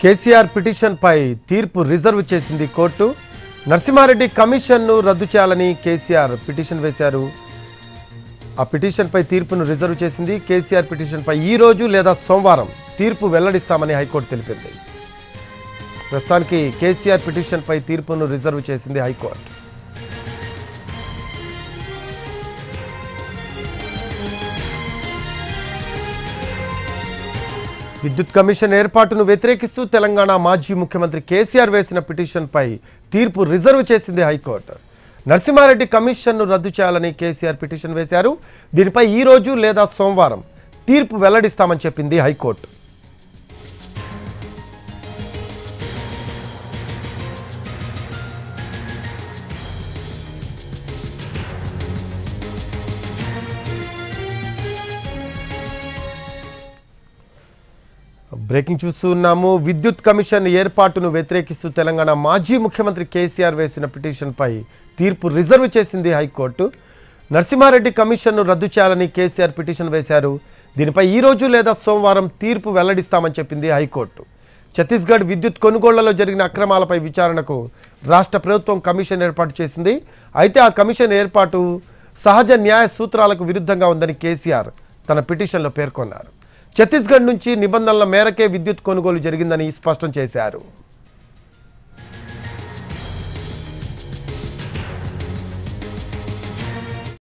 KCR petition పై తీర్పు reserve చేసింది court. Narasimha Reddy కమిషన్ను రద్దు చేయాలని కేసీఆర్ పిటిషన్ వేశారు. ఆ పిటిషన్ పై తీర్పును రిజర్వ్ చేసింది. కేసీఆర్ పిటిషన్ పై ఈ రోజు లేదా సోమవారం తీర్పు వెల్లడిస్తామని హైకోర్టు తెలిపింది. ప్రస్తుతానికి కేసీఆర్ పిటిషన్ పై తీర్పును రిజర్వ్ చేసింది హైకోర్టు. విద్యుత్ కమిషన్ ఏర్పాటును వ్యతిరేకిస్తూ తెలంగాణ మాజీ ముఖ్యమంత్రి కేసీఆర్ వేసిన పిటిషన్పై తీర్పు రిజర్వ్ చేసింది హైకోర్టు. నరసింహారెడ్డి కమిషన్ను రద్దు చేయాలని కేసీఆర్ పిటిషన్ వేశారు. దీనిపై ఈ రోజు లేదా సోమవారం తీర్పు వెల్లడిస్తామని చెప్పింది హైకోర్టు. బ్రేకింగ్ చూస్తున్నాము. విద్యుత్ కమిషన్ ఏర్పాటును వ్యతిరేకిస్తూ తెలంగాణ మాజీ ముఖ్యమంత్రి కేసీఆర్ వేసిన పిటిషన్పై తీర్పు రిజర్వ్ చేసింది హైకోర్టు. నరసింహారెడ్డి కమిషన్ను రద్దు చేయాలని కేసీఆర్ పిటిషన్ వేశారు. దీనిపై ఈ రోజు లేదా సోమవారం తీర్పు వెల్లడిస్తామని చెప్పింది హైకోర్టు. ఛత్తీస్గఢ్ విద్యుత్ కొనుగోళ్లలో జరిగిన అక్రమాలపై విచారణకు రాష్ట్ర ప్రభుత్వం కమిషన్ ఏర్పాటు చేసింది. అయితే ఆ కమిషన్ ఏర్పాటు సహజ న్యాయ సూత్రాలకు విరుద్ధంగా ఉందని కేసీఆర్ తన పిటిషన్లో పేర్కొన్నారు. ఛత్తీస్గఢ్ నుంచి నిబంధనల మేరకే విద్యుత్ కొనుగోలు జరిగిందని స్పష్టం చేశారు.